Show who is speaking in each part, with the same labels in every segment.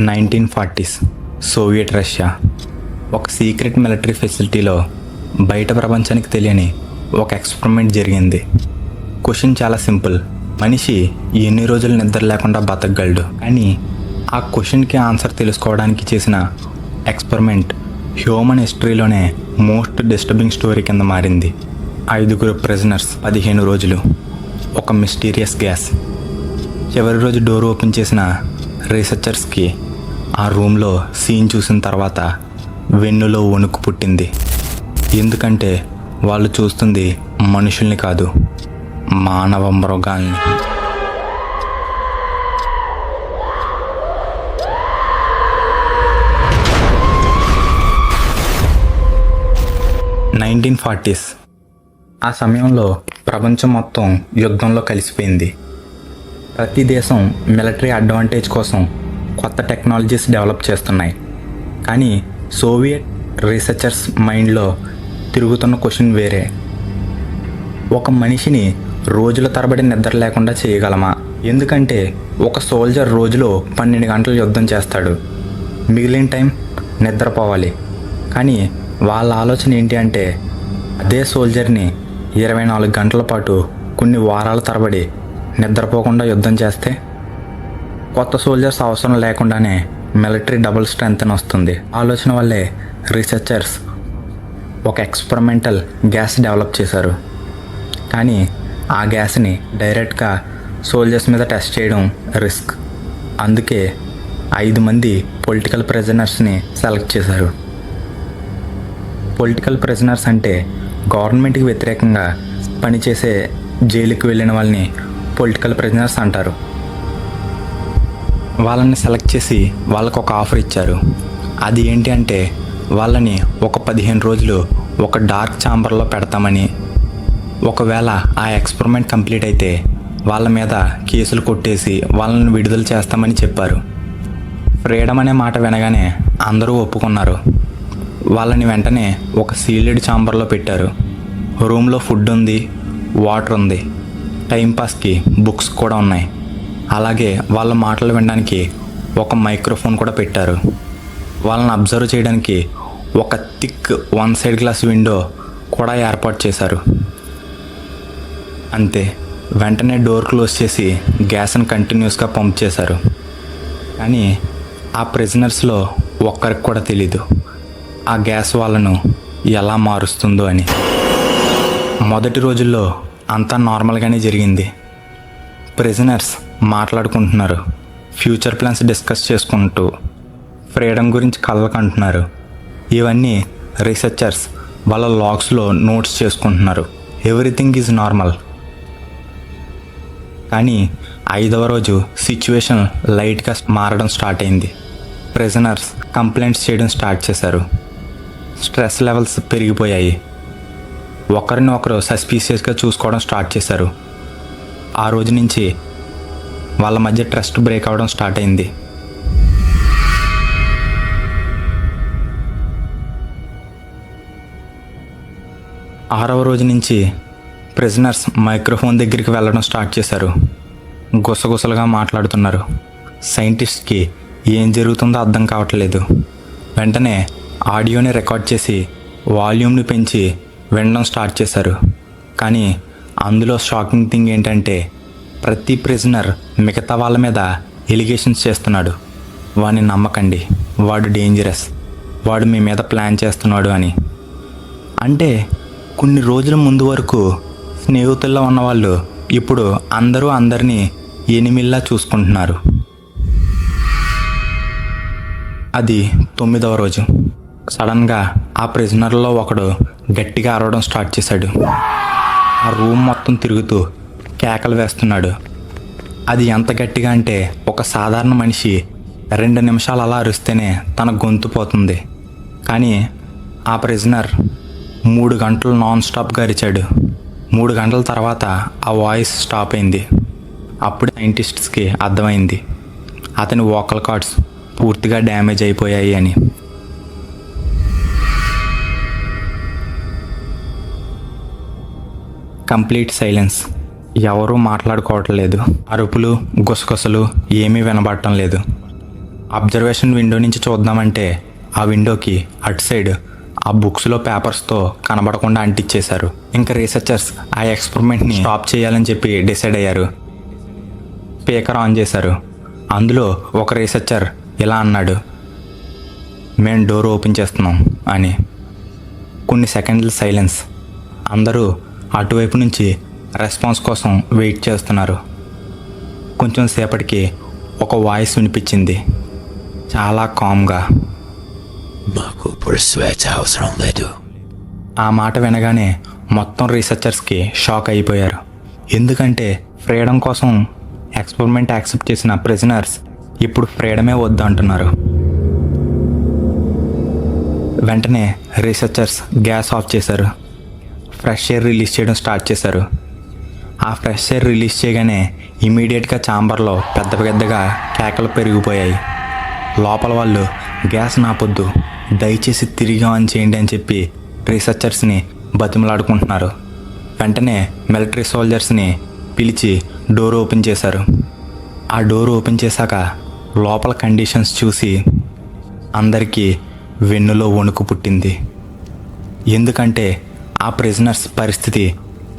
Speaker 1: 1940s Soviet Russia ఒక secret military ఫెసిలిటీలో బయట ప్రపంచానికి తెలియని ఒక ఎక్స్పెరిమెంట్ జరిగింది. క్వశ్చన్ చాలా సింపుల్. మనిషి ఎన్ని రోజులు నిద్ర లేకుండా బతకగలడు? కానీ ఆ క్వశ్చన్కి ఆన్సర్ తెలుసుకోవడానికి చేసిన ఎక్స్పెరిమెంట్ హ్యూమన్ హిస్టరీలోనే మోస్ట్ డిస్టర్బింగ్ స్టోరీ కింద మారింది. 5 ప్రిజనర్స్, 15 రోజులు, ఒక మిస్టీరియస్ గ్యాస్. చివరి రోజు డోర్ ఓపెన్ చేసిన రీసెర్చర్స్కి ఆ రూమ్లో సీన్ చూసిన తర్వాత వెన్నులో వణుకు పుట్టింది. ఎందుకంటే వాళ్ళు చూస్తుంది మనుషుల్ని కాదు, మానవ మృగాల్ని. ఆ సమయంలో ప్రపంచం మొత్తం యుద్ధంలో కలిసిపోయింది. ప్రతి దేశం మిలిటరీ అడ్వాంటేజ్ కోసం కొత్త టెక్నాలజీస్ డెవలప్ చేస్తున్నాయి. కానీ సోవియట్ రీసెర్చర్స్ మైండ్లో తిరుగుతున్న క్వశ్చన్ వేరే. ఒక మనిషిని రోజుల తరబడి నిద్ర లేకుండా చేయగలమా? ఎందుకంటే ఒక సోల్జర్ రోజులో 12 గంటలు యుద్ధం చేస్తాడు, మిగిలిన టైం నిద్రపోవాలి. కానీ వాళ్ళ ఆలోచన ఏంటి అంటే అదే సోల్జర్ని 24 గంటల పాటు కొన్ని వారాల తరబడి నిద్రపోకుండా యుద్ధం చేస్తే కొత్త సోల్జర్స్ అవసరం లేకుండానే మిలిటరీ డబుల్ స్ట్రెంత్ అని వస్తుంది. ఆలోచన వల్లే రీసెర్చర్స్ ఒక ఎక్స్పెరిమెంటల్ గ్యాస్ డెవలప్ చేశారు. కానీ ఆ గ్యాస్ని డైరెక్ట్గా సోల్జర్స్ మీద టెస్ట్ చేయడం రిస్క్. అందుకే 5 మంది పొలిటికల్ ప్రిజనర్స్ని సెలెక్ట్ చేశారు. పొలిటికల్ ప్రిజనర్స్ అంటే గవర్నమెంట్కి వ్యతిరేకంగా పనిచేసే జైలుకి వెళ్ళిన వాళ్ళని పొలిటికల్ ప్రిజనర్స్ అంటారు. వాళ్ళని సెలెక్ట్ చేసి వాళ్ళకు ఒక ఆఫర్ ఇచ్చారు. అది ఏంటి అంటే వాళ్ళని ఒక 15 రోజులు ఒక డార్క్ ఛాంబర్లో పెడతామని, ఒకవేళ ఆ ఎక్స్పెరిమెంట్ కంప్లీట్ అయితే వాళ్ళ మీద కేసులు కొట్టేసి వాళ్ళని విడుదల చేస్తామని చెప్పారు. ఫ్రీడమ్ అనే మాట వినగానే అందరూ ఒప్పుకున్నారు. వాళ్ళని వెంటనే ఒక సీల్డ్ ఛాంబర్లో పెట్టారు. రూమ్లో ఫుడ్ ఉంది, వాటర్ ఉంది, టైంపాస్కి బుక్స్ కూడా ఉన్నాయి. అలాగే వాళ్ళ మాటలు వినడానికి ఒక మైక్రోఫోన్ కూడా పెట్టారు. వాళ్ళని అబ్జర్వ్ చేయడానికి ఒక థిక్ 1 సైడ్ గ్లాస్ విండో కూడా ఏర్పాటు చేశారు. అంతే, వెంటనే డోర్ క్లోజ్ చేసి గ్యాస్ని కంటిన్యూస్గా పంప్ చేశారు. కానీ ఆ ప్రిజనర్స్లో ఒక్కరికి కూడా తెలీదు ఆ గ్యాస్ వాళ్ళను ఎలా మారుస్తుందో అని. మొదటి రోజుల్లో అంతా నార్మల్గానే జరిగింది. ప్రిజనర్స్ మాట్లాడుకుంటున్నారు, ఫ్యూచర్ ప్లాన్స్ డిస్కస్ చేసుకుంటూ ఫ్రీడమ్ గురించి కలలు కంటున్నారు. ఇవన్నీ రీసెర్చర్స్ వాళ్ళ లాగ్స్లో నోట్స్ చేసుకుంటున్నారు. Everything is normal. కానీ 5వ రోజు సిచ్యువేషన్ లైట్గా మారడం స్టార్ట్ అయింది. ప్రిజనర్స్ కంప్లైంట్స్ చేయడం స్టార్ట్ చేశారు. స్ట్రెస్ లెవెల్స్ పెరిగిపోయాయి. ఒకరిని ఒకరు సస్పీషియస్గా చూసుకోవడం స్టార్ట్ చేశారు. ఆ రోజు నుంచి వాళ్ళ మధ్య ట్రస్ట్ బ్రేక్ అవ్వడం స్టార్ట్ అయింది. ఆరవ రోజు నుంచి ప్రిజనర్స్ మైక్రోఫోన్ దగ్గరికి వెళ్ళడం స్టార్ట్ చేశారు. గుసగుసలుగా మాట్లాడుతున్నారు. సైంటిస్ట్కి ఏం జరుగుతుందో అర్థం కావట్లేదు. వెంటనే ఆడియోని రికార్డ్ చేసి వాల్యూమ్ని పెంచి వినడం స్టార్ట్ చేశారు. కానీ అందులో షాకింగ్ థింగ్ ఏంటంటే ప్రతి ప్రిజనర్ మిగతా వాళ్ళ మీద ఎలిగేషన్స్ చేస్తున్నాడు. వాడిని నమ్మకండి, వాడు డేంజరస్, వాడు మీ మీద ప్లాన్ చేస్తున్నాడు అని. అంటే కొన్ని రోజుల ముందు వరకు స్నేహితుల్లో ఉన్నవాళ్ళు ఇప్పుడు అందరూ అందరినీ ఎనిమిల్లా చూసుకుంటున్నారు. అది 9వ రోజు. సడన్గా ఆ ప్రిజనర్లో ఒకడు గట్టిగా అరవడం స్టార్ట్ చేశాడు. ఆ రూమ్ మొత్తం తిరుగుతూ కేకలు వేస్తున్నాడు. అది ఎంత గట్టిగా అంటే ఒక సాధారణ మనిషి 2 నిమిషాలు అలా అరిస్తేనే తన గొంతు పోతుంది. కానీ ఆ ప్రిజనర్ 3 గంటలు నాన్ స్టాప్గా అరిచాడు. 3 గంటల తర్వాత ఆ వాయిస్ స్టాప్ అయింది. అప్పుడు సైంటిస్ట్స్కి అర్థమైంది అతని వోకల్ కార్డ్స్ పూర్తిగా డ్యామేజ్ అయిపోయాయి అని. Complete silence. ఎవరూ మాట్లాడుకోవట్లేదు. అరుపులు, గుసగుసలు ఏమీ వినబడటం లేదు. అబ్జర్వేషన్ విండో నుంచి చూద్దామంటే ఆ విండోకి అటు సైడ్ ఆ బుక్స్లో పేపర్స్తో కనబడకుండా అంటించేశారు. ఇంకా రీసెర్చర్స్ ఆ ఎక్స్పెరిమెంట్ని స్టాప్ చేయాలని చెప్పి డిసైడ్ అయ్యారు. స్పీకర్ ఆన్ చేశారు. అందులో ఒక రీసెర్చర్ ఇలా అన్నాడు, మేము డోర్ ఓపెన్ చేస్తున్నాం అని. కొన్ని సెకండ్ల సైలెన్స్. అందరూ అటువైపు నుంచి రెస్పాన్స్ కోసం వెయిట్ చేస్తున్నారు. కొంచెం సేపటికి ఒక వాయిస్ వినిపించింది, చాలా కామ్గా.
Speaker 2: మాకు ఇప్పుడు స్వేచ్ఛ అవసరం లేదు.
Speaker 1: ఆ మాట వినగానే మొత్తం రీసెర్చర్స్కి షాక్ అయిపోయారు. ఎందుకంటే ఫ్రీడమ్ కోసం ఎక్స్పెరిమెంట్ యాక్సెప్ట్ చేసిన ప్రిజనర్స్ ఇప్పుడు ఫ్రీడమే వద్దు అంటున్నారు. వెంటనే రీసెర్చర్స్ గ్యాస్ ఆఫ్ చేశారు. ఫ్రెష్ ఎయిర్ రిలీజ్ చేయడం స్టార్ట్ చేశారు. ఆ ఫ్రెష్ ఎయిర్ రిలీజ్ చేయగానే ఇమీడియట్గా ఛాంబర్లో పెద్దగా కేకలు పెరిగిపోయాయి. లోపల వాళ్ళు గ్యాస్ నాపొద్దు, దయచేసి తిరిగి ఆన్ చేయండి అని చెప్పి రీసెర్చర్స్ని బతిమలాడుకుంటున్నారు. వెంటనే మిలిటరీ సోల్జర్స్ని పిలిచి డోర్ ఓపెన్ చేశారు. ఆ డోర్ ఓపెన్ చేశాక లోపల కండిషన్స్ చూసి అందరికీ వెన్నులో వణుకు పుట్టింది. ఎందుకంటే ఆ ప్రిజనర్స్ పరిస్థితి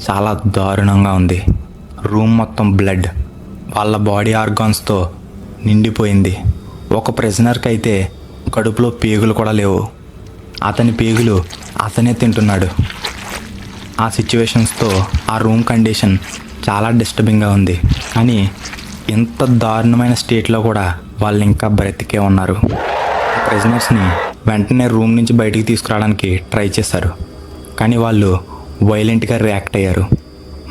Speaker 1: చాలా దారుణంగా ఉంది. రూమ్ మొత్తం బ్లడ్, వాళ్ళ బాడీ ఆర్గాన్స్తో నిండిపోయింది. ఒక ప్రిజనర్కి అయితే కడుపులో పేగులు కూడా లేవు. అతని పేగులు అతనే తింటున్నాడు. ఆ సిచ్యువేషన్స్తో ఆ రూమ్ కండిషన్ చాలా డిస్టర్బింగ్గా ఉంది. కానీ ఇంత దారుణమైన స్టేట్లో కూడా వాళ్ళు ఇంకా బ్రతికే ఉన్నారు. ప్రిజనర్స్ని వెంటనే రూమ్ నుంచి బయటికి తీసుకురావడానికి ట్రై చేశారు. కానీ వాళ్ళు వైలెంట్గా రియాక్ట్ అయ్యారు.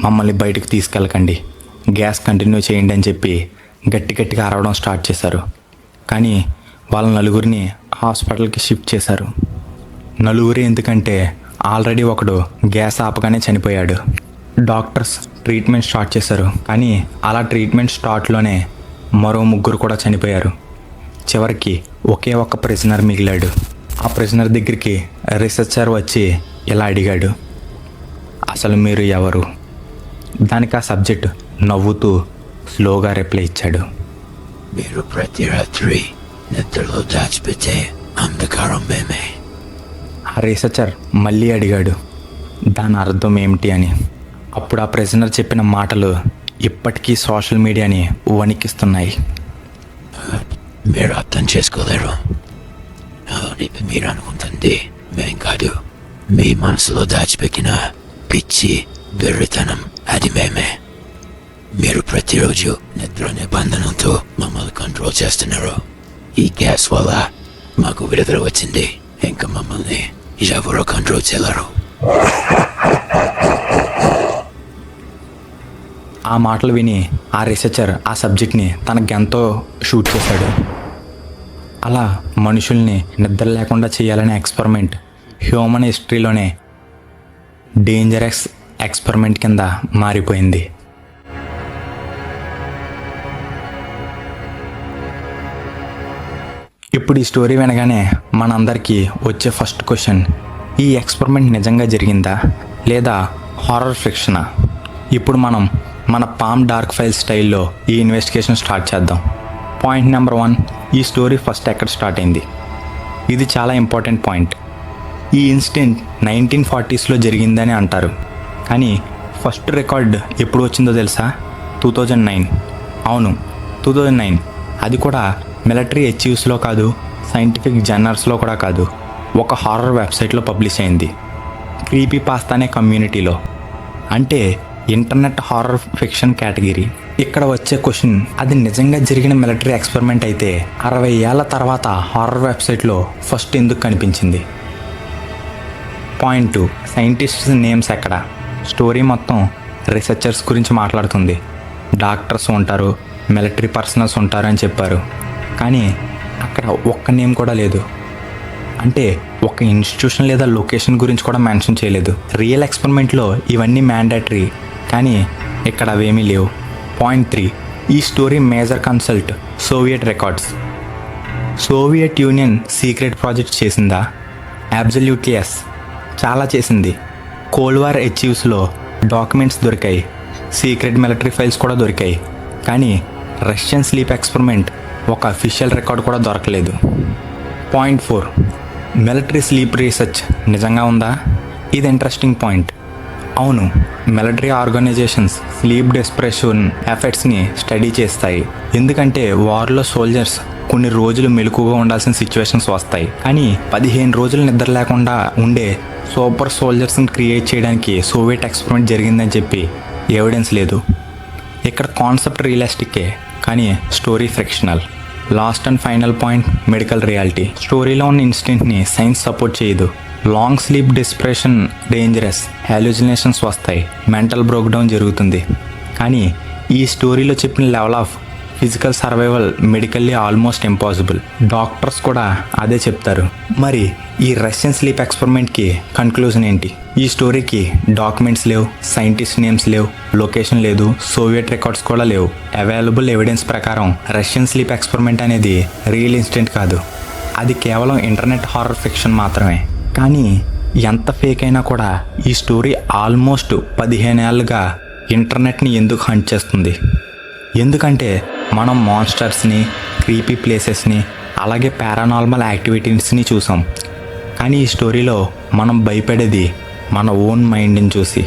Speaker 1: మమ్మల్ని బయటకు తీసుకెళ్ళకండి, గ్యాస్ కంటిన్యూ చేయండి అని చెప్పి గట్టిగా అరవడం స్టార్ట్ చేశారు. కానీ వాళ్ళ నలుగురిని హాస్పిటల్కి షిఫ్ట్ చేశారు. నలుగురు ఎందుకంటే ఆల్రెడీ ఒకడు గ్యాస్ ఆపగానే చనిపోయాడు. డాక్టర్స్ ట్రీట్మెంట్ స్టార్ట్ చేశారు. కానీ అలా ట్రీట్మెంట్ స్టార్ట్లోనే మరో ముగ్గురు కూడా చనిపోయారు. చివరికి ఒకే ఒక్క ప్రిజనర్ మిగిలాడు. ఆ ప్రిజనర్ దగ్గరికి రీసెర్చర్ వచ్చి ఇలా అడిగాడు, అసలు మీరు ఎవరు? దానికి ఆ సబ్జెక్ట్ నవ్వుతూ స్లోగా రిప్లై ఇచ్చాడు,
Speaker 2: మీరు ప్రతి రాత్రి నిద్రలో దాచిపెట్టే అంధకారం మేమే.
Speaker 1: ఆ రీసెర్చర్ మళ్ళీ అడిగాడు, దాని అర్థం ఏమిటి అని. అప్పుడు ఆ ప్రిజనర్ చెప్పిన మాటలు ఇప్పటికీ సోషల్ మీడియాని వణికిస్తున్నాయి.
Speaker 2: మీరు అర్థం చేసుకోలేరు. మీరు అనుకుంటుంది మేం కాదు. మీ మనసులో దాచిపెట్టిన పిచ్చి వెర్రితనం అది మేమే. మీరు ప్రతిరోజు నిద్ర నిబంధనలతో మమ్మల్ని కంట్రోల్ చేస్తున్నారు. ఈ గ్యాస్ వల్ల మాకు విడుదల వచ్చింది. ఇంకా మమ్మల్ని ఎవరో కంట్రోల్ చేయలేరు.
Speaker 1: ఆ మాటలు విని ఆ రీసెర్చర్ ఆ సబ్జెక్ట్ని తన గన్తో షూట్ చేశాడు. అలా మనుషుల్ని నిద్ర లేకుండా చేయాలనే ఎక్స్పెరిమెంట్ హ్యూమన్ హిస్టరీలోనే డేంజరస్ ఎక్స్పెరిమెంట్ కింద మారిపోయింది. ఇప్పుడు ఈ స్టోరీ వినగానే మనందరికీ వచ్చే ఫస్ట్ క్వశ్చన్, ఈ ఎక్స్పెరిమెంట్ నిజంగా జరిగిందా లేదా హారర్ ఫిక్షనా? ఇప్పుడు మనం మన పామ్ డార్క్ ఫైల్ స్టైల్లో ఈ ఇన్వెస్టిగేషన్ స్టార్ట్ చేద్దాం. పాయింట్ నెంబర్ 1, ఈ స్టోరీ ఫస్ట్ ఎక్కడ స్టార్ట్ అయింది? ఇది చాలా ఇంపార్టెంట్ పాయింట్. ఈ ఇన్సిడెంట్ 1940స్లో జరిగిందని అంటారు. కానీ ఫస్ట్ రికార్డ్ ఎప్పుడు వచ్చిందో తెలుసా? 2009. అవును, 2009. అది కూడా మిలిటరీ అచీవ్స్లో కాదు, సైంటిఫిక్ జర్నల్స్లో కూడా కాదు, ఒక హారర్ వెబ్సైట్లో పబ్లిష్ అయింది, క్రీపీ పాస్తా అనే కమ్యూనిటీలో. అంటే ఇంటర్నెట్ హారర్ ఫిక్షన్ కేటగిరీ. ఇక్కడ వచ్చే క్వశ్చన్, అది నిజంగా జరిగిన మిలిటరీ ఎక్స్పెరిమెంట్ అయితే 60 ఏళ్ల తర్వాత హారర్ వెబ్సైట్లో ఫస్ట్ ఎందుకు కనిపించింది? పాయింట్ 2, సైంటిస్ట్స్ నేమ్స్ ఎక్కడ? స్టోరీ మొత్తం రీసెర్చర్స్ గురించి మాట్లాడుతుంది. డాక్టర్స్ ఉంటారు, మిలిటరీ పర్సనల్స్ ఉంటారు అని చెప్పారు. కానీ అక్కడ ఒక్క నేమ్ కూడా లేదు. అంటే ఒక ఇన్స్టిట్యూషన్ లేదా లొకేషన్ గురించి కూడా మెన్షన్ చేయలేదు. రియల్ ఎక్స్పెరిమెంట్లో ఇవన్నీ మ్యాండేటరీ, కానీ ఇక్కడ అవేమీ లేవు. పాయింట్ 3, ఈ story major consult Soviet records. Soviet union secret project చేసిందా? అబ్సల్యూట్లీ ఎస్, చాలా చేసింది. కోల్డ్ వార్ అచీవ్స్లో డాక్యుమెంట్స్ దొరికాయి, సీక్రెట్ మిలిటరీ ఫైల్స్ కూడా దొరికాయి. కానీ రష్యన్ స్లీప్ ఎక్స్పెరిమెంట్ ఒక అఫీషియల్ రికార్డ్ కూడా దొరకలేదు. పాయింట్ 4, మిలిటరీ స్లీప్ రీసెర్చ్ నిజంగా ఉందా? ఇది ఇంట్రెస్టింగ్ పాయింట్. అవును, మిలిటరీ ఆర్గనైజేషన్స్ స్లీప్ డిప్రెషన్ ఎఫెక్ట్స్ని స్టడీ చేస్తాయి. ఎందుకంటే వార్లో సోల్జర్స్ కొన్ని రోజులు మెలకుగా ఉండాల్సిన సిచ్యువేషన్స్ వస్తాయి. కానీ 15 రోజులు నిద్ర లేకుండా ఉండే సూపర్ సోల్జర్స్ని క్రియేట్ చేయడానికి సోవియట్ ఎక్స్పెరిమెంట్ జరిగిందని చెప్పి ఎవిడెన్స్ లేదు. ఇక్కడ కాన్సెప్ట్ రియలిస్టిక్కే, కానీ story frictional. Last and final point, medical reality. స్టోరీలో ఉన్న ఇన్స్టింక్ట్ని సైన్స్ సపోర్ట్ చేయదు. Long sleep depression dangerous, hallucinations వస్తాయి, మెంటల్ బ్రేక్ డౌన్ జరుగుతుంది. కానీ ఈ స్టోరీలో చెప్పిన level of physical survival medically almost impossible. Doctors కూడా అదే చెప్తారు. మరి ఈ రష్యన్ స్లీప్ ఎక్స్పెరిమెంట్కి కన్క్లూజన్ ఏంటి? ఈ స్టోరీకి డాక్యుమెంట్స్ లేవు, సైంటిస్ట్ నేమ్స్ లేవు, లొకేషన్ లేదు, సోవియట్ రికార్డ్స్ కూడా లేవు. అవైలబుల్ ఎవిడెన్స్ ప్రకారం రష్యన్ స్లీప్ ఎక్స్పెరిమెంట్ అనేది రియల్ ఇన్సిడెంట్ కాదు. అది కేవలం ఇంటర్నెట్ హారర్ ఫిక్షన్ మాత్రమే. కానీ ఎంత ఫేక్ అయినా కూడా ఈ స్టోరీ ఆల్మోస్ట్ 15 ఏళ్ళుగా ఇంటర్నెట్ని ఎందుకు హంట్ చేస్తుంది? ఎందుకంటే మనం మాన్స్టర్స్ని, క్రీపీ ప్లేసెస్ని, అలాగే పారానార్మల్ యాక్టివిటీస్ని చూసాం. కానీ ఈ స్టోరీలో మనం భయపడేది మన ఓన్ మైండ్ని చూసి.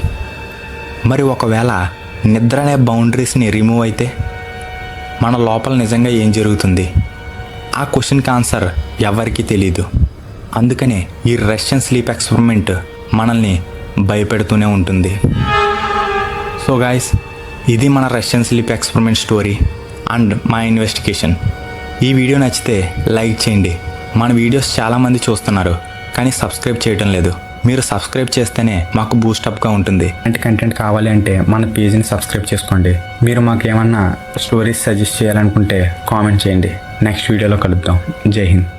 Speaker 1: మరి ఒకవేళ నిద్ర అనే బౌండరీస్ని రిమూవ్ అయితే మన లోపల నిజంగా ఏం జరుగుతుంది? ఆ క్వశ్చన్కి ఆన్సర్ ఎవరికీ తెలీదు. అందుకనే ఈ రష్యన్ స్లీప్ ఎక్స్పెరిమెంట్ మనల్ని భయపెడుతూనే ఉంటుంది. సో గాయ్స్, ఇది మన Russian sleep experiment story and మా ఇన్వెస్టిగేషన్. ఈ వీడియో నచ్చితే లైక్ చేయండి. మన వీడియోస్ చాలామంది చూస్తున్నారు కానీ సబ్స్క్రైబ్ చేయడం లేదు. మీరు సబ్స్క్రైబ్ చేస్తేనే మాకు బూస్టప్గా ఉంటుంది. అంటే కంటెంట్ కావాలి అంటే మన పేజ్ని సబ్స్క్రైబ్ చేసుకోండి. మీరు మాకు ఏమన్నా స్టోరీస్ సజెస్ట్ చేయాలనుకుంటే కామెంట్ చేయండి. నెక్స్ట్ వీడియోలో కలుద్దాం. జై హింద్.